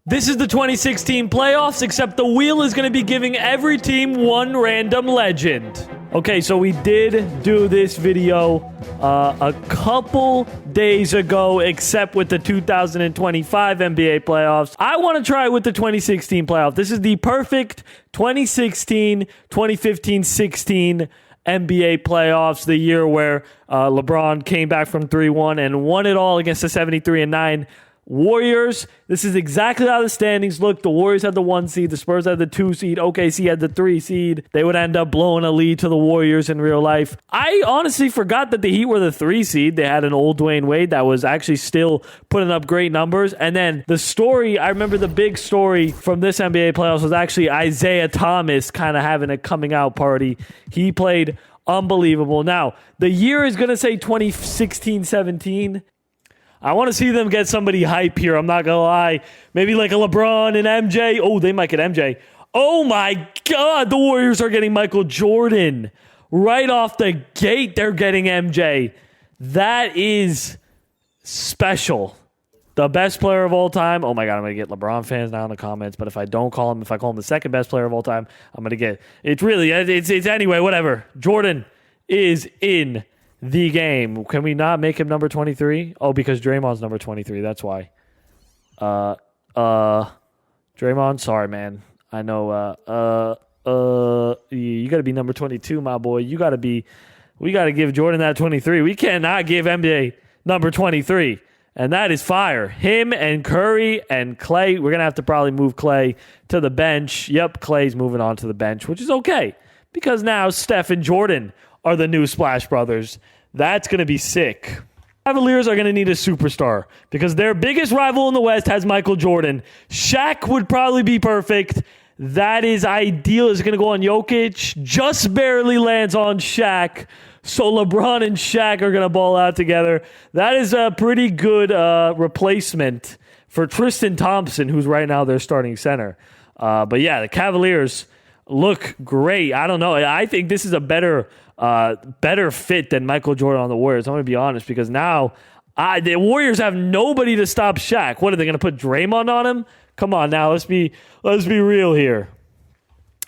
This is the 2016 playoffs, except the wheel is going to be giving every team one random legend. Okay, so we did do this video a couple days ago, except with the 2025 NBA playoffs. I want to try with the 2016 playoff. This is the perfect 2016, 2015-16 NBA playoffs, the year where LeBron came back from 3-1 and won it all against the 73-9 Warriors. This is exactly how the standings look. The Warriors had the 1 seed. The Spurs had the 2 seed. OKC had the 3 seed. They would end up blowing a lead to the Warriors in real life. I honestly forgot that the Heat were the 3 seed. They had an old Dwayne Wade that was actually still putting up great numbers. And then the story, I remember the big story from this NBA playoffs was actually Isaiah Thomas kind of having a coming out party. He played unbelievable. Now, the year is going to say 2016-17. I want to see them get somebody hype here. I'm not going to lie. Maybe like a LeBron and MJ. Oh, they might get MJ. Oh, my God. The Warriors are getting Michael Jordan. Right off the gate, they're getting MJ. That is special. The best player of all time. Oh, my God. I'm going to get LeBron fans now in the comments. But if I don't call him, if I call him the second best player of all time, I'm going to get... It's anyway, whatever. Jordan is in the game. Can we not make him number 23? Oh, because Draymond's number 23. That's why. Draymond, sorry, man. I know. You got to be number 22, my boy. We got to give Jordan that 23. We cannot give NBA number 23. And that is fire. Him and Curry and Clay. We're going to have to probably move Clay to the bench. Yep, Clay's moving on to the bench, which is okay. Because now Steph and Jordan are the new Splash Brothers. That's going to be sick. Cavaliers are going to need a superstar because their biggest rival in the West has Michael Jordan. Shaq would probably be perfect. That is ideal. It's going to go on Jokic. Just barely lands on Shaq. So LeBron and Shaq are going to ball out together. That is a pretty good replacement for Tristan Thompson, who's right now their starting center. But yeah, the Cavaliers look great. I don't know. I think this is a better fit than Michael Jordan on the Warriors. I'm going to be honest because now the Warriors have nobody to stop Shaq. What are they going to put Draymond on him? Come on now, let's be real here.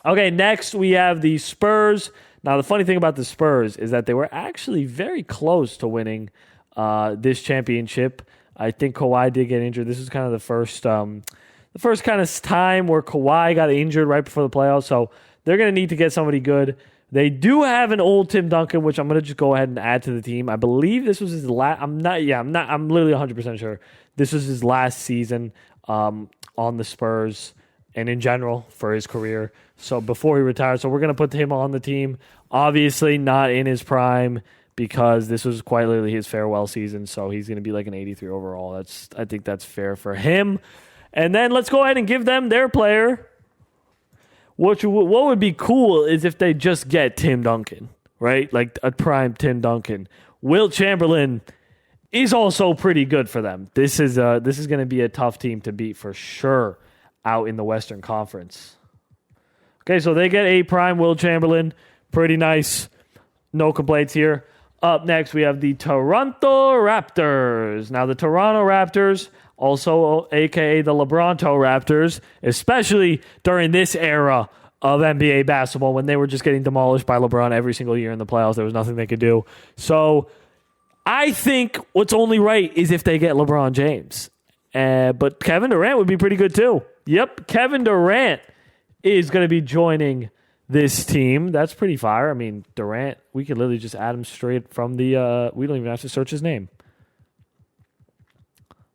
Okay, next we have the Spurs. Now the funny thing about the Spurs is that they were actually very close to winning this championship. I think Kawhi did get injured. This is kind of the first kind of time where Kawhi got injured right before the playoffs. So they're going to need to get somebody good. They do have an old Tim Duncan, which I'm going to just go ahead and add to the team. I believe this was his last. I'm literally 100% sure this was his last season on the Spurs and in general for his career. So before he retired, so we're going to put him on the team. Obviously not in his prime because this was quite literally his farewell season. So he's going to be like an 83 overall. I think that's fair for him. And then let's go ahead and give them their player. What would be cool is if they just get Tim Duncan, right? Like a prime Tim Duncan. Wilt Chamberlain is also pretty good for them. This is going to be a tough team to beat for sure out in the Western Conference. Okay, so they get a prime Wilt Chamberlain. Pretty nice. No complaints here. Up next, we have the Toronto Raptors. Now, the Toronto Raptors, also a.k.a. the LeBronto Raptors, especially during this era of NBA basketball when they were just getting demolished by LeBron every single year in the playoffs. There was nothing they could do. So I think what's only right is if they get LeBron James. But Kevin Durant would be pretty good too. Yep, Kevin Durant is going to be joining this team. That's pretty fire. I mean, Durant, we could literally just add him straight from the... we don't even have to search his name.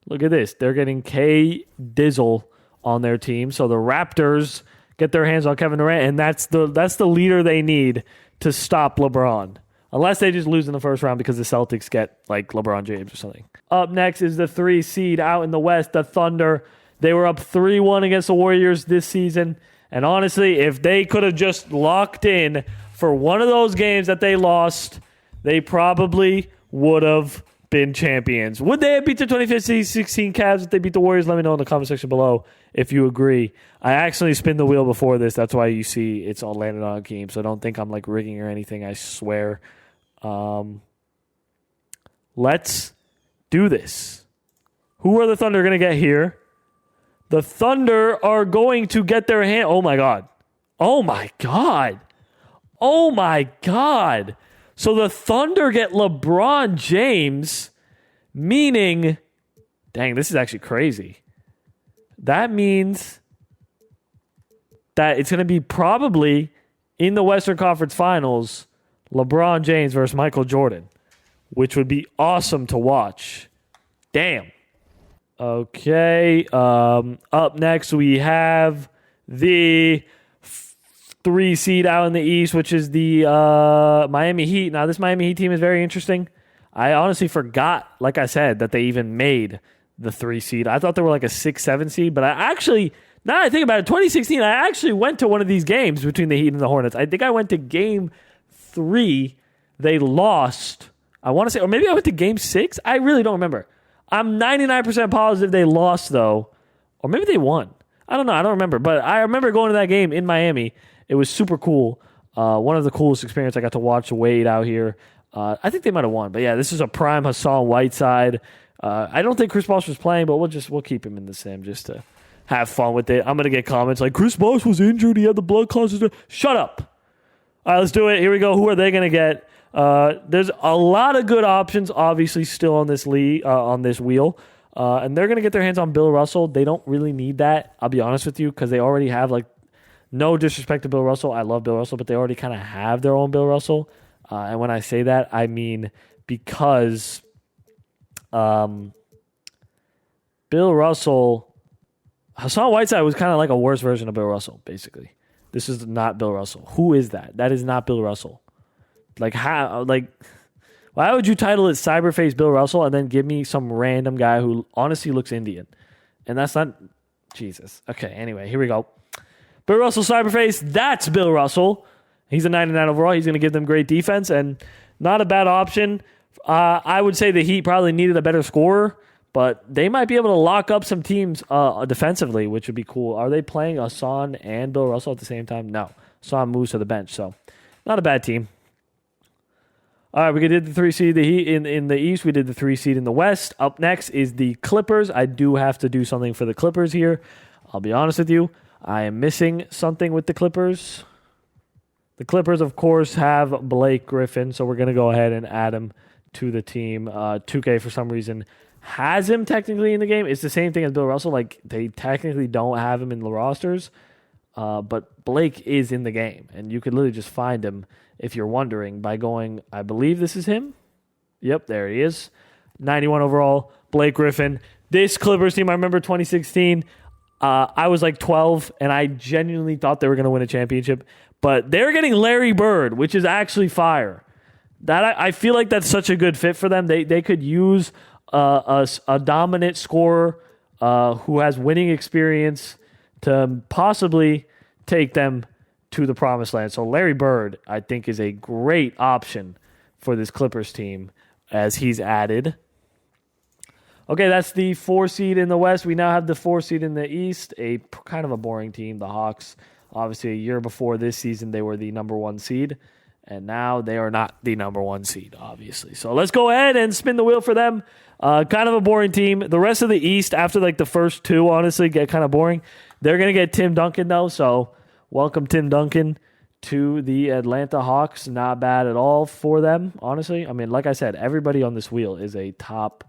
Look at this. They're getting K Dizzle on their team. So the Raptors get their hands on Kevin Durant, and that's the leader they need to stop LeBron. Unless they just lose in the first round because the Celtics get like LeBron James or something. Up next is the 3 seed out in the West, the Thunder. They were up 3-1 against the Warriors this season. And honestly, if they could have just locked in for one of those games that they lost, they probably would have been champions. Would they have beat the 2015-16 Cavs if they beat the Warriors? Let me know in the comment section below if you agree. I actually spin the wheel before this. That's why you see it's all landed on Hakeem. So don't think I'm like rigging or anything. I swear. Let's do this. Who are the Thunder going to get here? The Thunder are going to get their hand. Oh, my God. Oh, my God. Oh, my God. So the Thunder get LeBron James, meaning, dang, this is actually crazy. That means that it's going to be probably in the Western Conference Finals, LeBron James versus Michael Jordan, which would be awesome to watch. Damn. Okay. Up next, we have the 3 seed out in the East, which is the Miami Heat. Now, this Miami Heat team is very interesting. I honestly forgot, like I said, that they even made the 3 seed. I thought they were like a 6-7 seed, but I actually, now I think about it, 2016, I actually went to one of these games between the Heat and the Hornets. I think I went to game 3. They lost. I want to say, or maybe I went to game 6. I really don't remember. I'm 99% positive they lost, though. Or maybe they won. I don't know. I don't remember. But I remember going to that game in Miami. It was super cool. One of the coolest experiences. I got to watch Wade out here. I think they might have won. But yeah, this is a prime Hassan Whiteside. I don't think Chris Bosh was playing, but we'll keep him in the sim just to have fun with it. I'm going to get comments like, Chris Bosh was injured. He had the blood clots. Shut up. All right, let's do it. Here we go. Who are they going to get? There's a lot of good options, obviously, still on this on this wheel. And they're going to get their hands on Bill Russell. They don't really need that, I'll be honest with you, because they already have, like, no disrespect to Bill Russell. I love Bill Russell, but they already kind of have their own Bill Russell. And when I say that, I mean because Bill Russell, Hassan Whiteside was kind of like a worse version of Bill Russell, basically. This is not Bill Russell. Who is that? That is not Bill Russell. Like, how? Like, why would you title it Cyberface Bill Russell and then give me some random guy who honestly looks Indian? And that's not Jesus. Okay, anyway, here we go. Bill Russell Cyberface, that's Bill Russell. He's a 99 overall. He's going to give them great defense and not a bad option. I would say the Heat probably needed a better scorer, but they might be able to lock up some teams defensively, which would be cool. Are they playing Hassan and Bill Russell at the same time? No. Hassan moves to the bench, so not a bad team. All right, we did the 3 seed the Heat in the East. We did the 3 seed in the West. Up next is the Clippers. I do have to do something for the Clippers here. I'll be honest with you. I am missing something with the Clippers. The Clippers, of course, have Blake Griffin, so we're going to go ahead and add him to the team. 2K, for some reason, has him technically in the game. It's the same thing as Bill Russell. Like, they technically don't have him in the rosters, but Blake is in the game, and you could literally just find him, if you're wondering, by going, I believe this is him. Yep, there he is. 91 overall, Blake Griffin. This Clippers team, I remember 2016, I was like 12, and I genuinely thought they were going to win a championship. But they're getting Larry Bird, which is actually fire. That I feel like that's such a good fit for them. They could use a dominant scorer who has winning experience to possibly take them to the promised land. So Larry Bird, I think, is a great option for this Clippers team as he's added. Okay, that's the 4 seed in the West. We now have the 4 seed in the East, a kind of a boring team, the Hawks. Obviously, a year before this season, they were the number 1 seed, and now they are not the number 1 seed, obviously. So let's go ahead and spin the wheel for them. Kind of a boring team. The rest of the East, after like the first 2, honestly, get kind of boring. They're going to get Tim Duncan, though, so welcome Tim Duncan to the Atlanta Hawks. Not bad at all for them, honestly. I mean, like I said, everybody on this wheel is a top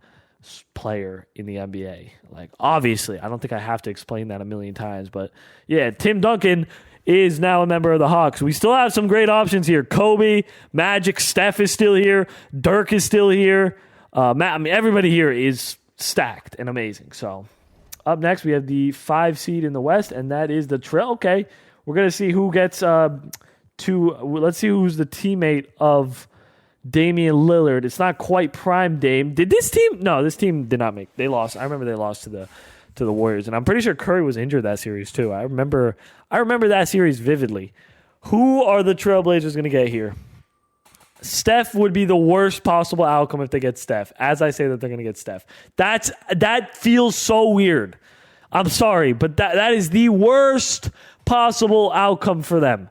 player in the NBA. Like, obviously, I don't think I have to explain that a million times, but yeah, Tim Duncan is now a member of the Hawks. We still have some great options here. Kobe, Magic, Steph is still here. Dirk is still here. I mean, everybody here is stacked and amazing. So up next, we have the 5 seed in the West, and that is the Trail. Okay, we're going to see who gets let's see who's the teammate of Damian Lillard. It's not quite prime Dame. Did this team? No, this team did not make. They lost. I remember they lost to the Warriors, and I'm pretty sure Curry was injured that series too. I remember that series vividly. Who are the Trailblazers going to get here? Steph would be the worst possible outcome if they get Steph. As I say that they're going to get Steph. That feels so weird. I'm sorry, but that is the worst possible outcome for them.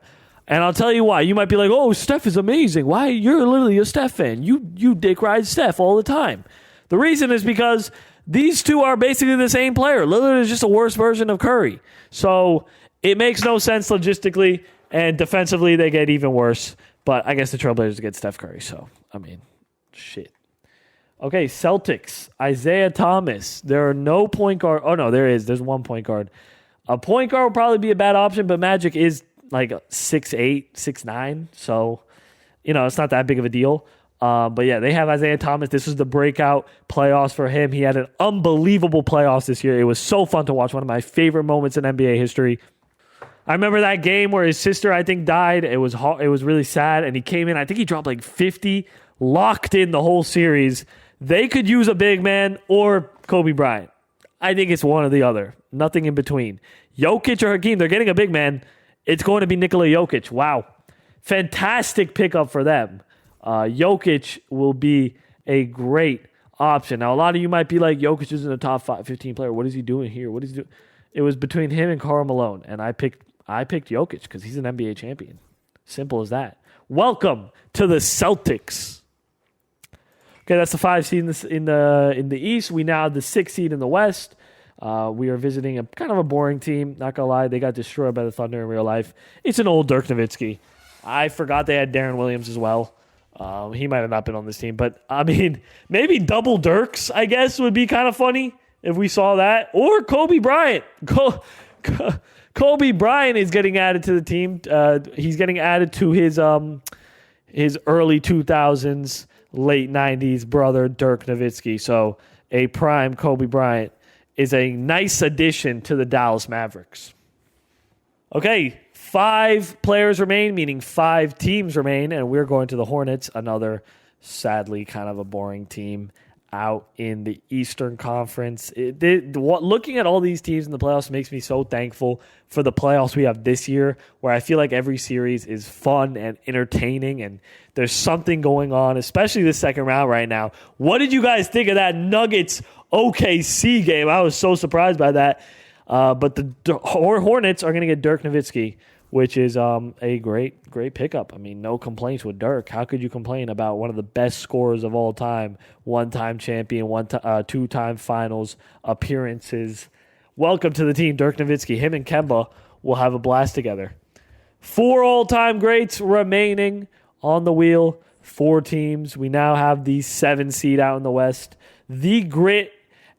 And I'll tell you why. You might be like, oh, Steph is amazing. Why? You're literally a Steph fan. You dick ride Steph all the time. The reason is because These two are basically the same player. Lillard is just a worse version of Curry. So it makes no sense logistically, and defensively they get even worse. But I guess the Trailblazers get Steph Curry. So, I mean, shit. Okay, Celtics. Isaiah Thomas. There are no point guard. Oh, no, there is. There's one point guard. A point guard would probably be a bad option, but Magic is like 6'8", 6'9". So, it's not that big of a deal. But yeah, they have Isaiah Thomas. This was the breakout playoffs for him. He had an unbelievable playoffs this year. It was so fun to watch. One of my favorite moments in NBA history. I remember that game where his sister, I think, died. It was really sad, and he came in. I think he dropped like 50, locked in the whole series. They could use a big man or Kobe Bryant. I think it's one or the other. Nothing in between. Jokic or Hakeem, they're getting a big man. It's going to be Nikola Jokic. Wow. Fantastic pickup for them. Jokic will be a great option. Now, a lot of you might be like, Jokic isn't a top 15 player. What is he doing here? What is he doing? It was between him and Karl Malone, and I picked Jokic because he's an NBA champion. Simple as that. Welcome to the Celtics. Okay, that's the 5 seed in the East. We now have the 6 seed in the West. We are visiting a kind of a boring team. Not gonna lie, they got destroyed by the Thunder in real life. It's an old Dirk Nowitzki. I forgot they had Darren Williams as well. He might have not been on this team, but I mean, maybe double Dirks, I guess, would be kind of funny if we saw that. Or Kobe Bryant. Kobe Bryant is getting added to the team. He's getting added to his early 2000s, late 90s brother, Dirk Nowitzki. So a prime Kobe Bryant is a nice addition to the Dallas Mavericks. Okay, 5 players remain, meaning 5 teams remain, and we're going to the Hornets, another sadly kind of a boring team out in the Eastern Conference. Looking at all these teams in the playoffs makes me so thankful for the playoffs we have this year, where I feel like every series is fun and entertaining, and there's something going on, especially the second round right now. What did you guys think of that Nuggets OKC game? I was so surprised by that. But the Hornets are going to get Dirk Nowitzki, which is a great pickup. I mean, no complaints with Dirk. How could you complain about one of the best scorers of all time, one-time champion, 2-time finals appearances? Welcome to the team, Dirk Nowitzki. Him and Kemba will have a blast together. 4 all-time greats remaining on the wheel. 4 teams. We now have the 7 seed out in the West. The grit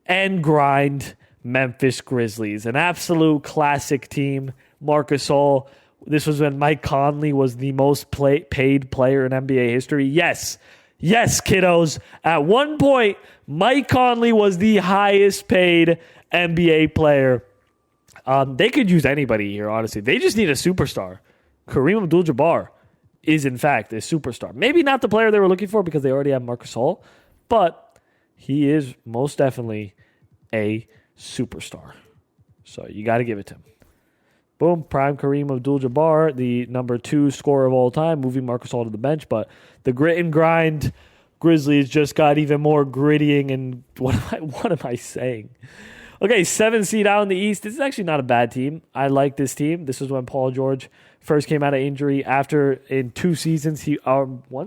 and grind Memphis Grizzlies, an absolute classic team. Marc Gasol. This was when Mike Conley was the most paid player in NBA history. Yes, kiddos. At one point, Mike Conley was the highest paid NBA player. They could use anybody here, honestly. They just need a superstar. Kareem Abdul-Jabbar is, in fact, a superstar. Maybe not the player they were looking for because they already have Marc Gasol, but he is most definitely a superstar. So you got to give it to him. Boom, prime Kareem Abdul-Jabbar, the number 2 scorer of all time, moving Marc Gasol to the bench. But the grit and grind Grizzlies just got even more grittying. And what am I saying? Okay, 7 seed out in the East. This is actually not a bad team. I like this team. This is when Paul George first came out of injury. After in 2 seasons, 2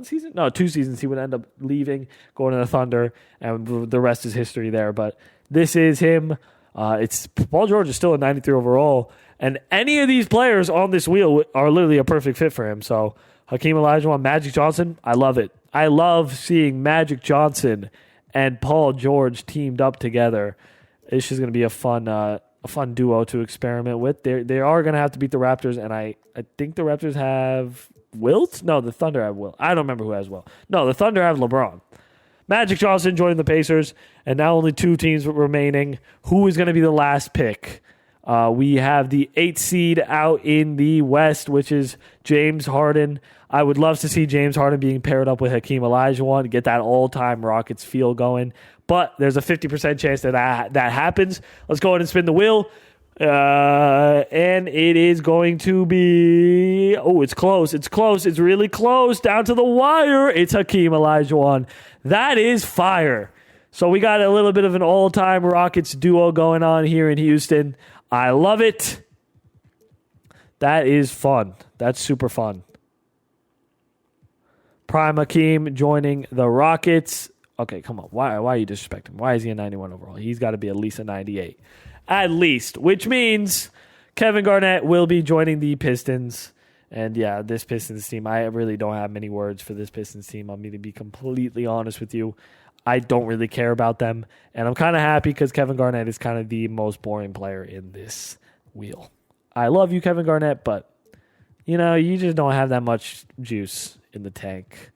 seasons, he would end up leaving, going to the Thunder, and the rest is history there. But this is him. It's Paul George is still a 93 overall. And any of these players on this wheel are literally a perfect fit for him. So Hakeem Olajuwon, Magic Johnson, I love it. I love seeing Magic Johnson and Paul George teamed up together. It's just going to be a fun duo to experiment with. They are going to have to beat the Raptors, and I think the Raptors have Wilt? No, the Thunder have Wilt. I don't remember who has Wilt. No, the Thunder have LeBron. Magic Johnson joining the Pacers, and now only 2 teams remaining. Who is going to be the last pick? We have the 8th seed out in the West, which is James Harden. I would love to see James Harden being paired up with Hakeem Olajuwon to get that all-time Rockets feel going. But there's a 50% chance that happens. Let's go ahead and spin the wheel. And it is going to be... Oh, it's close. It's close. It's really close. Down to the wire. It's Hakeem Olajuwon. That is fire. So we got a little bit of an all-time Rockets duo going on here in Houston. I love it. That is fun. That's super fun. Prime Hakeem joining the Rockets. Okay, come on. Why are you disrespecting him? Why is he a 91 overall? He's got to be at least a 98. At least, which means Kevin Garnett will be joining the Pistons. And yeah, this Pistons team, I really don't have many words for this Pistons team. I'm going to be completely honest with you. I don't really care about them. And I'm kind of happy because Kevin Garnett is kind of the most boring player in this wheel. I love you, Kevin Garnett, but, you just don't have that much juice in the tank.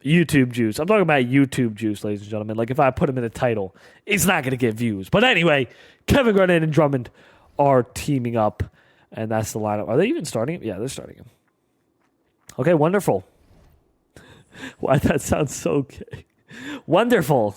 YouTube juice. I'm talking about YouTube juice, ladies and gentlemen. Like, if I put him in a title, it's not going to get views. But anyway, Kevin Garnett and Drummond are teaming up, and that's the lineup. Are they even starting him? Yeah, they're starting him. Okay, wonderful. Why that sounds so gay. Wonderful.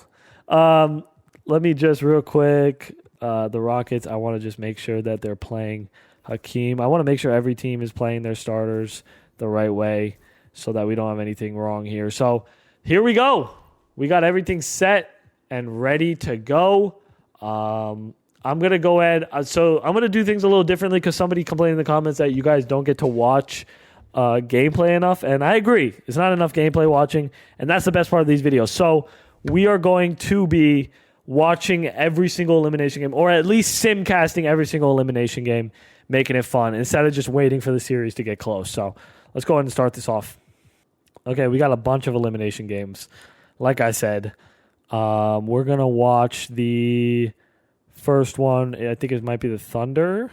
Let me just real quick, the Rockets, I want to just make sure that they're playing Hakeem. I want to make sure every team is playing their starters the right way so that we don't have anything wrong here. So here we go. We got everything set and ready to go. I'm going to go ahead. So I'm going to do things a little differently because somebody complained in the comments that you guys don't get to watch gameplay enough. And I agree. It's not enough gameplay watching. And that's the best part of these videos. So we are going to be watching every single elimination game, or at least simcasting every single elimination game, making it fun instead of just waiting for the series to get close. So let's go ahead and start this off. Okay, we got a bunch of elimination games. Like I said, we're going to watch the first one. I think it might be the Thunder.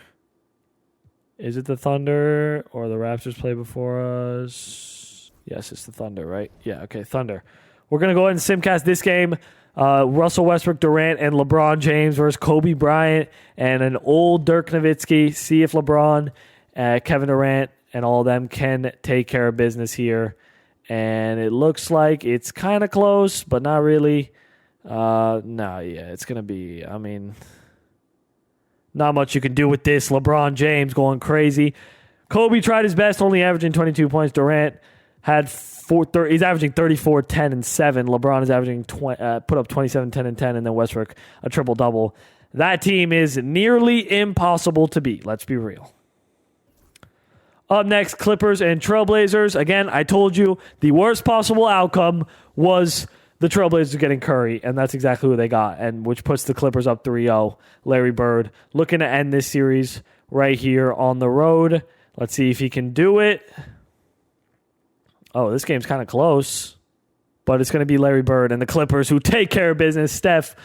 Is it the Thunder or the Raptors play before us? Yes, it's the Thunder, right? Yeah, okay, Thunder. We're going to go ahead and simcast this game. Russell Westbrook, Durant, and LeBron James versus Kobe Bryant and an old Dirk Nowitzki. See if LeBron, Kevin Durant, and all of them can take care of business here. And it looks like it's kind of close, but not really. It's going to be, not much you can do with this. LeBron James going crazy. Kobe tried his best, only averaging 22 points. Durant had he's averaging 34, 10, and 7. LeBron is averaging put up 27, 10, and 10, and then Westbrook a triple-double. That team is nearly impossible to beat. Let's be real. Up next, Clippers and Trailblazers. Again, I told you the worst possible outcome was the Trailblazers getting Curry, and that's exactly who they got, and which puts the Clippers up 3-0. Larry Bird looking to end this series right here on the road. Let's see if he can do it. Oh, this game's kind of close, but it's going to be Larry Bird and the Clippers who take care of business. Steph,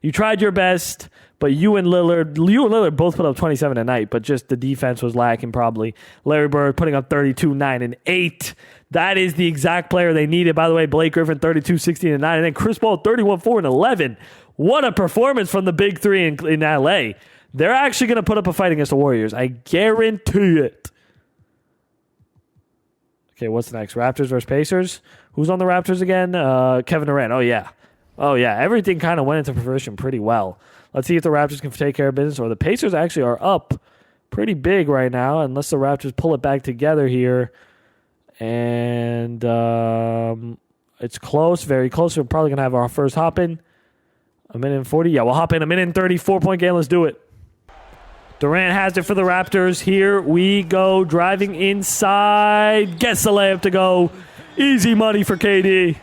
you tried your best, but you and Lillard both put up 27 tonight, but just the defense was lacking probably. Larry Bird putting up 32, 9, and 8. That is the exact player they needed. By the way, Blake Griffin, 32, 16, and 9. And then Chris Paul, 31, 4, and 11. What a performance from the big three in L.A. They're actually going to put up a fight against the Warriors. I guarantee it. Okay, what's next? Raptors versus Pacers. Who's on the Raptors again? Kevin Durant. Oh, yeah. Everything kind of went into fruition pretty well. Let's see if the Raptors can take care of business, or the Pacers actually are up pretty big right now, unless the Raptors pull it back together here. And it's close, very close. We're probably going to have our first hop in. A minute and 40. Yeah, we'll hop in a minute and 30. 4-point game. Let's do it. Durant has it for the Raptors. Here we go. Driving inside. Gets the layup to go. Easy money for KD.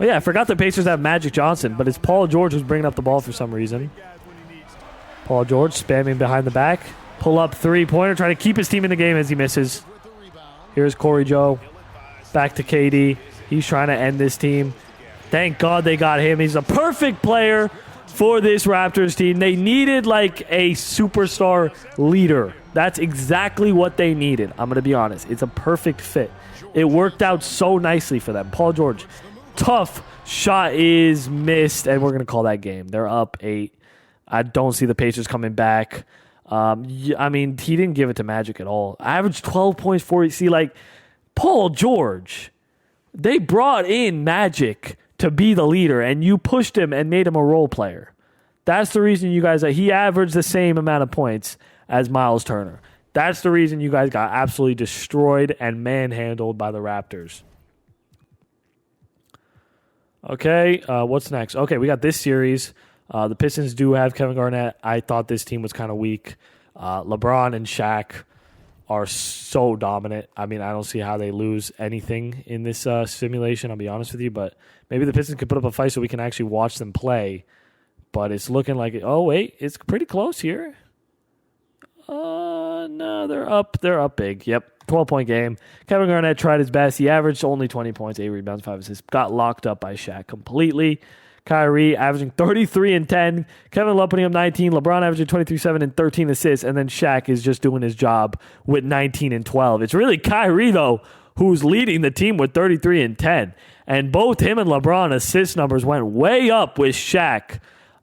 Oh, yeah, I forgot the Pacers have Magic Johnson, but it's Paul George who's bringing up the ball for some reason. Paul George spamming behind the back. Pull up three-pointer, trying to keep his team in the game as he misses. Here's Corey Joe. Back to KD. He's trying to end this team. Thank God they got him. He's a perfect player for this Raptors team. They needed like a superstar leader. That's exactly what they needed. I'm going to be honest. It's a perfect fit. It worked out so nicely for them. Paul George, tough shot is missed, and we're going to call that game. They're up 8. I don't see the Pacers coming back. He didn't give it to Magic at all. Average 12 points, 40. See, like, Paul George, they brought in Magic to be the leader, and you pushed him and made him a role player. That's the reason you guys, he averaged the same amount of points as Miles Turner. That's the reason you guys got absolutely destroyed and manhandled by the Raptors. Okay, what's next? Okay, we got this series. The Pistons do have Kevin Garnett. I thought this team was kind of weak. LeBron and Shaq. are so dominant. I mean, I don't see how they lose anything in this simulation, I'll be honest with you. But maybe the Pistons could put up a fight so we can actually watch them play. But it's looking like, oh, wait, it's pretty close here. No, they're up. They're up big. Yep, 12-point game. Kevin Garnett tried his best. He averaged only 20 points, 8 rebounds, 5 assists. Got locked up by Shaq completely. Kyrie averaging 33 and 10. Kevin Love putting up 19. LeBron averaging 23, 7, and 13 assists. And then Shaq is just doing his job with 19 and 12. It's really Kyrie, though, who's leading the team with 33 and 10. And both him and LeBron assist numbers went way up with Shaq.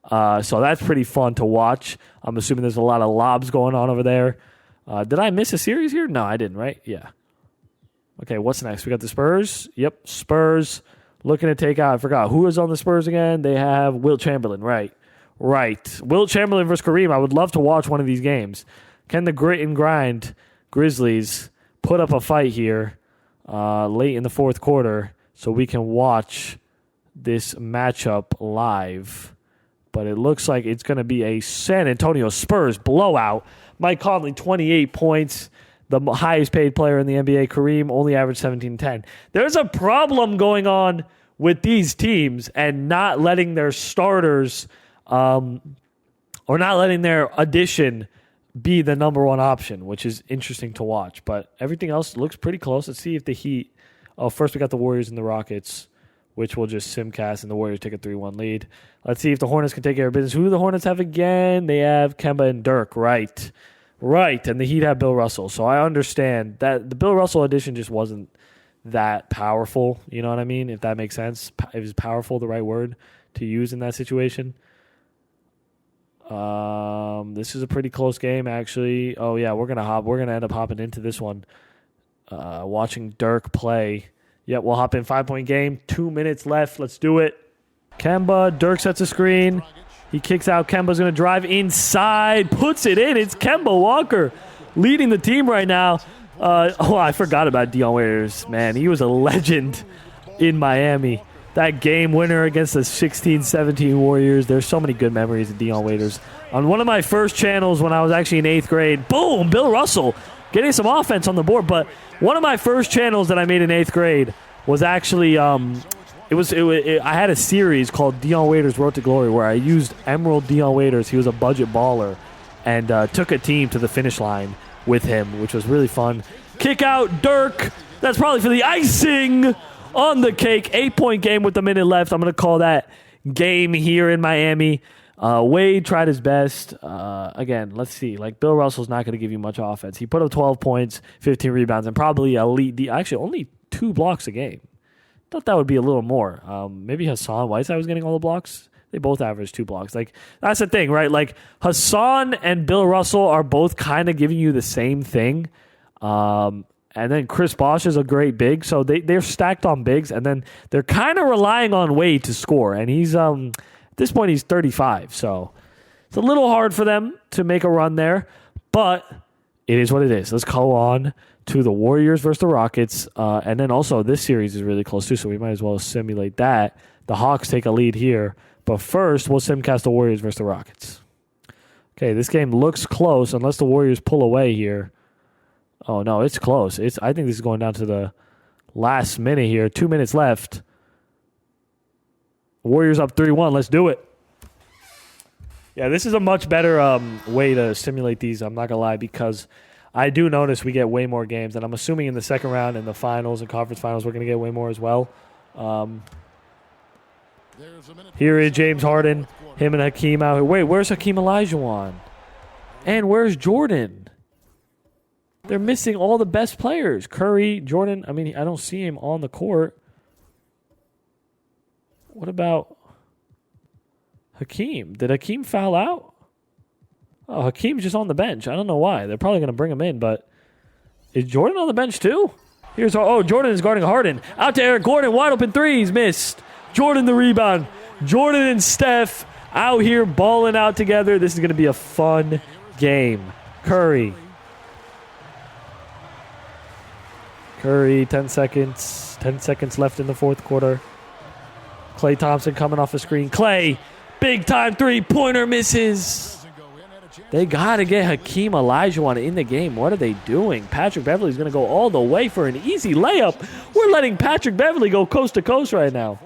So that's pretty fun to watch. I'm assuming there's a lot of lobs going on over there. Did I miss a series here? No, I didn't, right? Yeah. Okay, what's next? We got the Spurs. Yep, Spurs. Looking to take out, I forgot, who is on the Spurs again? They have Wilt Chamberlain, right. Wilt Chamberlain versus Kareem. I would love to watch one of these games. Can the grit and grind Grizzlies put up a fight here late in the fourth quarter so we can watch this matchup live? But it looks like it's going to be a San Antonio Spurs blowout. Mike Conley, 28 points. The highest paid player in the NBA, Kareem, only averaged 17-10. There's a problem going on with these teams and not letting their starters or not letting their addition be the number one option, which is interesting to watch. But everything else looks pretty close. Let's see if the Heat... Oh, first we got the Warriors and the Rockets, which will just simcast, and the Warriors take a 3-1 lead. Let's see if the Hornets can take care of business. Who do the Hornets have again? They have Kemba and Dirk, right, and the Heat have Bill Russell. So I understand that the Bill Russell addition just wasn't that powerful. You know what I mean? If that makes sense. Is powerful the right word to use in that situation? This is a pretty close game, actually. Oh yeah, we're gonna end up hopping into this one. Watching Dirk play. Yep, we'll hop in. 5-point game. 2 minutes left. Let's do it. Kemba. Dirk sets a screen. He kicks out. Kemba's going to drive inside. Puts it in. It's Kemba Walker leading the team right now. I forgot about Dion Waiters. Man, he was a legend in Miami. That game winner against the 16-17 Warriors. There's so many good memories of Dion Waiters. On one of my first channels when I was actually in 8th grade, boom, Bill Russell getting some offense on the board. But one of my first channels that I made in 8th grade was actually... I had a series called Dion Waiters Road to Glory where I used Emerald Dion Waiters. He was a budget baller and took a team to the finish line with him, which was really fun. Kick out Dirk. That's probably for the icing on the cake. 8-point game with a minute left. I'm going to call that game here in Miami. Wade tried his best. Again, let's see. Like, Bill Russell's not going to give you much offense. He put up 12 points, 15 rebounds, and probably actually only 2 blocks a game. Thought that would be a little more. Maybe Hassan Whiteside was getting all the blocks. They both averaged 2 blocks. Like, that's the thing, right? Like, Hassan and Bill Russell are both kind of giving you the same thing. And then Chris Bosh is a great big, so they're stacked on bigs, and then they're kind of relying on Wade to score. And he's at this point he's 35, so it's a little hard for them to make a run there, but it is what it is. Let's go on to the Warriors versus the Rockets. And then also this series is really close too, so we might as well simulate that. The Hawks take a lead here. But first, we'll simcast the Warriors versus the Rockets. Okay, this game looks close unless the Warriors pull away here. Oh, no, it's close. I think this is going down to the last minute here. 2 minutes left. Warriors up 3-1. Let's do it. Yeah, this is a much better way to simulate these, I'm not going to lie, because I do notice we get way more games, and I'm assuming in the second round, in the finals and conference finals, we're going to get way more as well. Here is James Harden, him and Hakeem out here. Wait, where's Hakeem Olajuwon? And where's Jordan? They're missing all the best players. Curry, Jordan, I mean, I don't see him on the court. What about Hakeem? Did Hakeem foul out? Oh, Hakeem's just on the bench. I don't know why. They're probably going to bring him in, but is Jordan on the bench too? Jordan is guarding Harden. Out to Eric Gordon. Wide open threes. Missed. Jordan the rebound. Jordan and Steph out here balling out together. This is going to be a fun game. Curry, 10 seconds. 10 seconds left in the fourth quarter. Klay Thompson coming off the screen. Klay, big time three-pointer misses. They got to get Hakeem Olajuwon in the game. What are they doing? Patrick Beverley's going to go all the way for an easy layup. We're letting Patrick Beverley go coast to coast right now.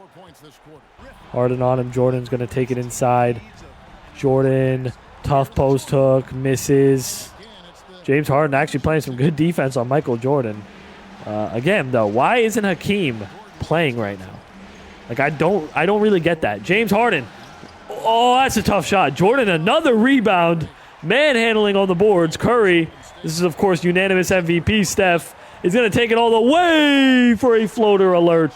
Harden on him. Jordan's going to take it inside. Jordan, tough post hook, misses. James Harden actually playing some good defense on Michael Jordan. Again, though, why isn't Hakeem playing right now? Like, I don't really get that. James Harden. Oh, that's a tough shot. Jordan, another rebound. Manhandling on the boards. Curry, this is, of course, unanimous MVP. Steph is going to take it all the way for a floater alert.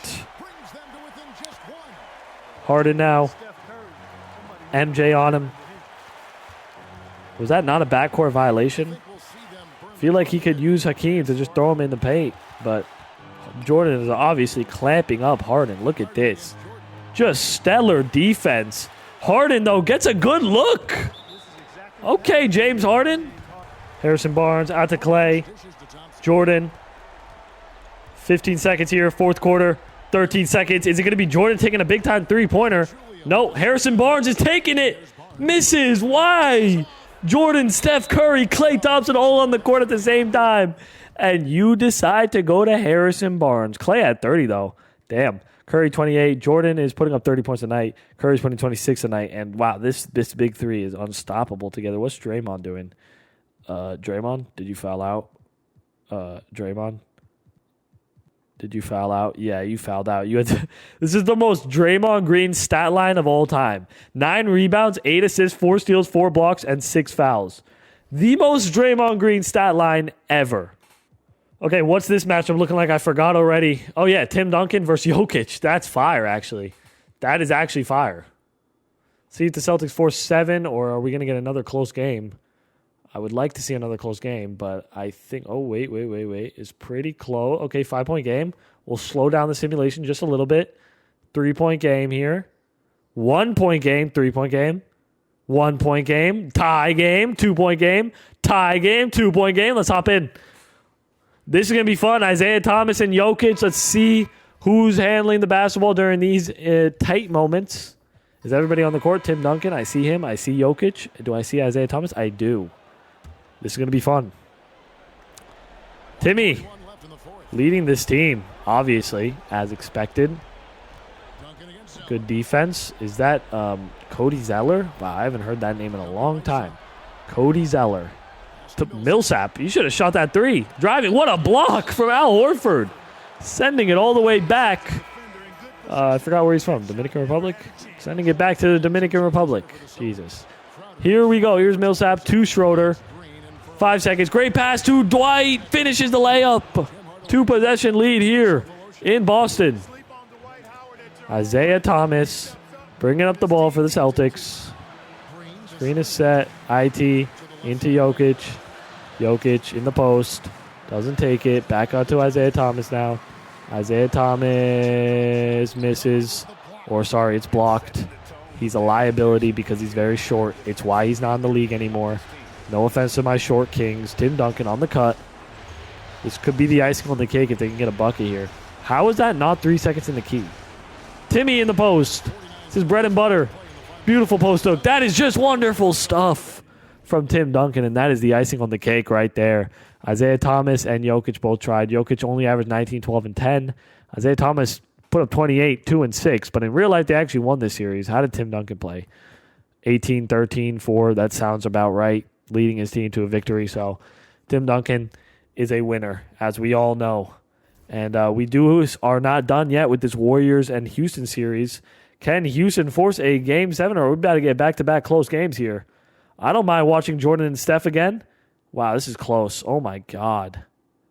Harden now. MJ on him. Was that not a backcourt violation? Feel like he could use Hakeem to just throw him in the paint. But Jordan is obviously clamping up Harden. Look at this. Just stellar defense. Harden, though, gets a good look. Okay, James Harden. Harrison Barnes out to Clay. Jordan. 15 seconds here, fourth quarter. 13 seconds. Is it going to be Jordan taking a big-time three-pointer? No, Harrison Barnes is taking it. Misses. Why? Jordan, Steph Curry, Klay Thompson all on the court at the same time. And you decide to go to Harrison Barnes. Klay had 30, though. Damn. Curry, 28. Jordan is putting up 30 points a night. Curry's putting 26 a night. And, wow, this big three is unstoppable together. What's Draymond doing? Draymond, did you foul out? Draymond? Did you foul out? Yeah, you fouled out. This is the most Draymond Green stat line of all time. 9 rebounds, 8 assists, 4 steals, 4 blocks, and 6 fouls. The most Draymond Green stat line ever. Okay, what's this matchup looking like? I forgot already. Oh, yeah, Tim Duncan versus Jokic. That's fire, actually. That is actually fire. See if the Celtics force 7, or are we going to get another close game? I would like to see another close game, but I think... Oh, wait. It's pretty close. Okay, 5-point game. We'll slow down the simulation just a little bit. 3-point game here. 1-point game, 3-point game. 1-point game, tie game, 2-point game, tie game, 2-point game. Let's hop in. This is going to be fun. Isaiah Thomas and Jokic. Let's see who's handling the basketball during these tight moments. Is everybody on the court? Tim Duncan, I see him. I see Jokic. Do I see Isaiah Thomas? I do. This is going to be fun. Timmy leading this team, obviously, as expected. Good defense. Is that Cody Zeller? Wow, I haven't heard that name in a long time. Cody Zeller. To Millsap. You should have shot that 3. Driving. What a block from Al Horford. Sending it all the way back. I forgot where he's from. Dominican Republic? Sending it back to the Dominican Republic. Jesus. Here we go. Here's Millsap to Schroeder. 5 seconds. Great pass to Dwight. Finishes the layup. 2-possession lead here in Boston. Isaiah Thomas bringing up the ball for the Celtics. Screen is set. IT into Jokic. Jokic in the post. Doesn't take it. Back out to Isaiah Thomas now. Isaiah Thomas misses. Or, sorry, it's blocked. He's a liability because he's very short. It's why he's not in the league anymore. No offense to my short kings. Tim Duncan on the cut. This could be the icing on the cake if they can get a bucket here. How is that not 3 seconds in the key? Timmy in the post. This is bread and butter. Beautiful post hook. That is just wonderful stuff from Tim Duncan, and that is the icing on the cake right there. Isaiah Thomas and Jokic both tried. Jokic only averaged 19, 12, and 10. Isaiah Thomas put up 28, 2, and 6, but in real life, they actually won this series. How did Tim Duncan play? 18, 13, 4. That sounds about right, leading his team to a victory. So Tim Duncan is a winner, as we all know. And we are not done yet with this Warriors and Houston series. Can Houston force a Game 7, or are we about to get back-to-back close games here? I don't mind watching Jordan and Steph again. Wow, this is close. Oh, my God.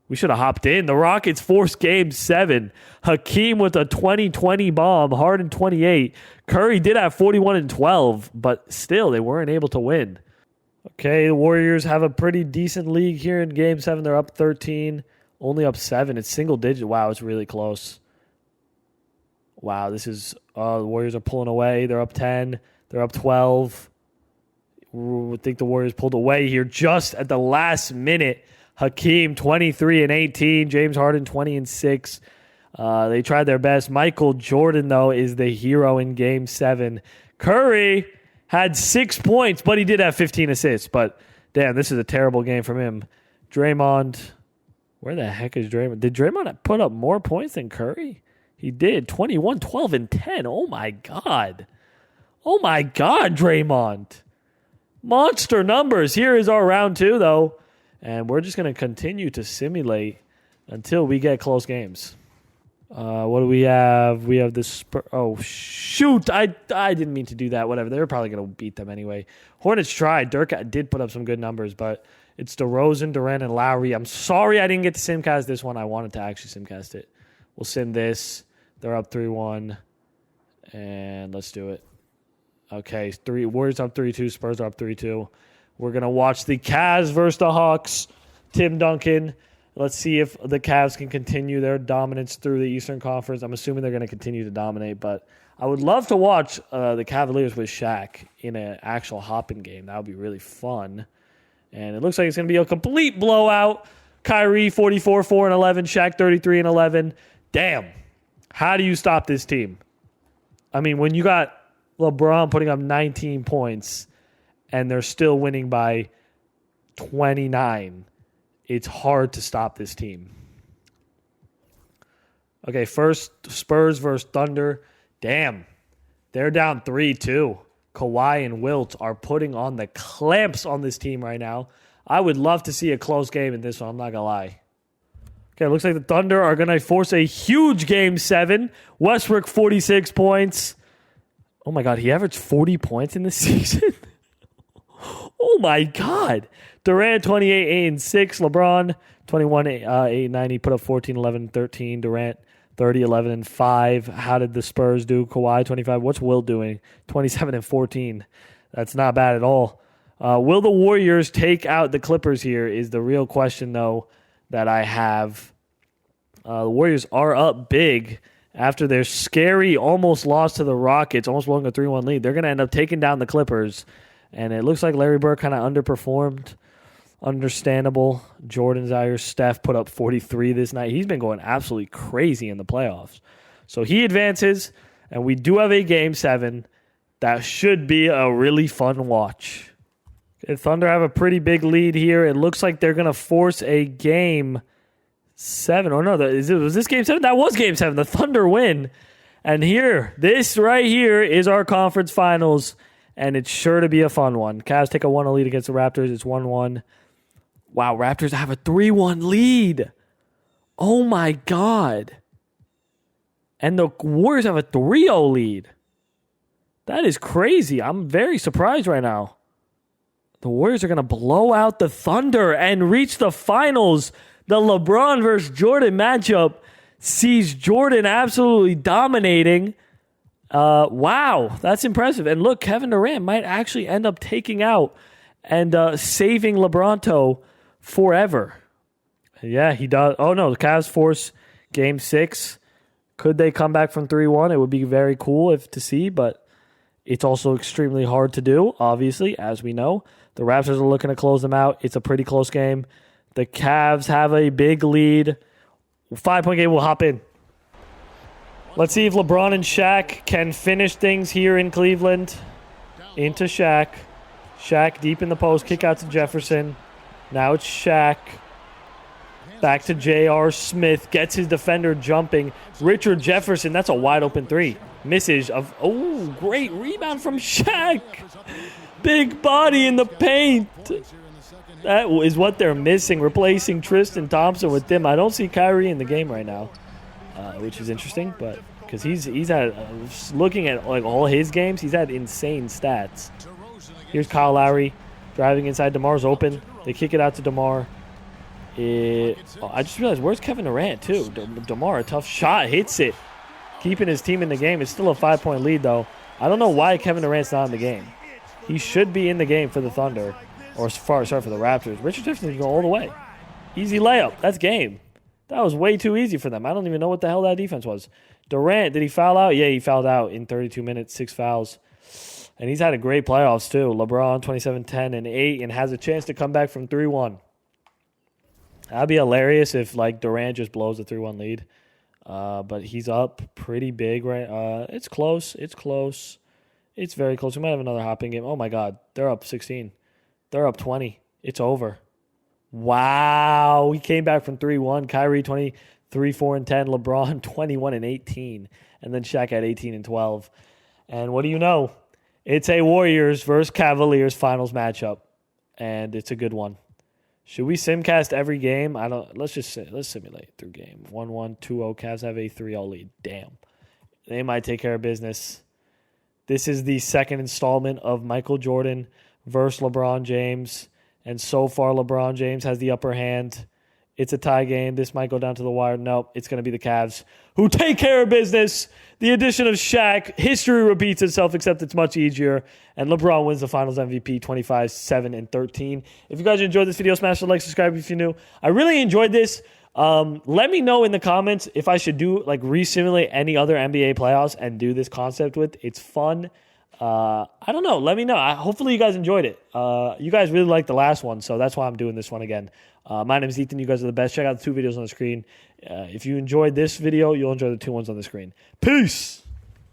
We should have hopped in. The Rockets force Game 7. Hakeem with a 20-20 bomb. Harden 28. Curry did have 41 and 12, but still they weren't able to win. Okay, the Warriors have a pretty decent lead here in Game 7. They're up 13, only up 7. It's single digit. Wow, it's really close. Wow, this is the Warriors are pulling away. They're up 10. They're up 12. I think the Warriors pulled away here just at the last minute. Hakeem 23 and 18. James Harden 20 and 6. They tried their best. Michael Jordan, though, is the hero in Game 7. Curry Had 6 points, but he did have 15 assists. But, damn, this is a terrible game from him. Draymond, where the heck is Draymond? Did Draymond put up more points than Curry? He did. 21, 12, and 10. Oh, my God. Oh, my God, Draymond. Monster numbers. Here is our round 2, though. And we're just going to continue to simulate until we get close games. What do we have? We have this. Oh, shoot. I didn't mean to do that. Whatever. They were probably going to beat them anyway. Hornets tried. Dirk did put up some good numbers, but it's DeRozan, Durant, and Lowry. I'm sorry I didn't get to simcast this one. I wanted to actually simcast it. We'll sim this. They're up 3-1. And let's do it. Okay, Warriors up 3-2. Spurs are up 3-2. We're going to watch the Cavs versus the Hawks. Tim Duncan. Let's see if the Cavs can continue their dominance through the Eastern Conference. I'm assuming they're going to continue to dominate, but I would love to watch the Cavaliers with Shaq in an actual hopping game. That would be really fun. And it looks like it's going to be a complete blowout. Kyrie, 44, 4, and 11. Shaq, 33 and 11. Damn. How do you stop this team? I mean, when you got LeBron putting up 19 points and they're still winning by 29, it's hard to stop this team. Okay, first Spurs versus Thunder. Damn. They're down 3-2. Kawhi and Wilt are putting on the clamps on this team right now. I would love to see a close game in this one. I'm not going to lie. Okay, looks like the Thunder are going to force a huge Game 7. Westbrook, 46 points. Oh, my God. He averaged 40 points in this season? Oh, my God. Durant, 28, 8, and 6. LeBron, 21, 8, 9. He put up 14, 11, 13. Durant, 30, 11, and 5. How did the Spurs do? Kawhi, 25. What's Will doing? 27 and 14. That's not bad at all. Will the Warriors take out the Clippers here is the real question, though, that I have. The Warriors are up big after their scary almost loss to the Rockets, almost blowing a 3-1 lead. They're going to end up taking down the Clippers. And it looks like Larry Bird kind of underperformed. Understandable. Jordan's out here. Steph put up 43 this night. He's been going absolutely crazy in the playoffs. So he advances, and we do have a Game 7 that should be a really fun watch. Okay, Thunder have a pretty big lead here. It looks like they're going to force a Game 7. Oh, no, was this Game 7? That was Game 7. The Thunder win. And here, this right here is our conference finals. And it's sure to be a fun one. Cavs take a 1-0 lead against the Raptors. It's 1-1. Wow, Raptors have a 3-1 lead. Oh, my God. And the Warriors have a 3-0 lead. That is crazy. I'm very surprised right now. The Warriors are going to blow out the Thunder and reach the finals. The LeBron versus Jordan matchup sees Jordan absolutely dominating. Wow, that's impressive. And look, Kevin Durant might actually end up taking out and saving LeBronto forever. Yeah, he does. Oh, no, the Cavs force Game 6. Could they come back from 3-1? It would be very cool to see, but it's also extremely hard to do, obviously, as we know. The Raptors are looking to close them out. It's a pretty close game. The Cavs have a big lead. 5-point game will hop in. Let's see if LeBron and Shaq can finish things here in Cleveland. Into Shaq. Shaq deep in the post. Kick out to Jefferson. Now it's Shaq. Back to J.R. Smith. Gets his defender jumping. Richard Jefferson. That's a wide open three. Misses. Great rebound from Shaq. Big body in the paint. That is what they're missing. Replacing Tristan Thompson with them. I don't see Kyrie in the game right now. Which is interesting, but because he's had looking at like all his games, he's had insane stats. Here's Kyle Lowry driving inside. DeMar's open. They kick it out to DeMar. I just realized where's Kevin Durant too. DeMar, a tough shot, hits it, keeping his team in the game. It's still a 5-point lead though. I don't know why Kevin Durant's not in the game. He should be in the game for the Thunder, or for the Raptors. Richard Jefferson can go all the way. Easy layup. That's game. That was way too easy for them. I don't even know what the hell that defense was. Durant, did he foul out? Yeah, he fouled out in 32 minutes, 6 fouls. And he's had a great playoffs, too. LeBron, 27, 10, and 8, and has a chance to come back from 3-1. That'd be hilarious if, like, Durant just blows the 3-1 lead. But he's up pretty big, right? It's close. It's very close. We might have another hopping game. Oh, my God. They're up 16. They're up 20. It's over. Wow. We came back from 3-1. Kyrie 23, 4, and 10. LeBron 21 and 18. And then Shaq had 18 and 12. And what do you know? It's a Warriors versus Cavaliers finals matchup. And it's a good one. Should we simcast every game? Let's simulate through game. 1-1, 2-0. Cavs have a 3-0 lead. Damn. They might take care of business. This is the second installment of Michael Jordan versus LeBron James. And so far, LeBron James has the upper hand. It's a tie game. This might go down to the wire. Nope, it's going to be the Cavs who take care of business. The addition of Shaq, history repeats itself, except it's much easier. And LeBron wins the Finals MVP 25, 7, and 13. If you guys enjoyed this video, smash the like, subscribe if you're new. I really enjoyed this. Let me know in the comments if I should do re-simulate any other NBA playoffs and do this concept with. It's fun. I don't know. Let me know. Hopefully you guys enjoyed it. You guys really liked the last one, so that's why I'm doing this one again. My name is Ethan. You guys are the best. Check out the 2 videos on the screen. If you enjoyed this video, you'll enjoy the 2 ones on the screen. Peace!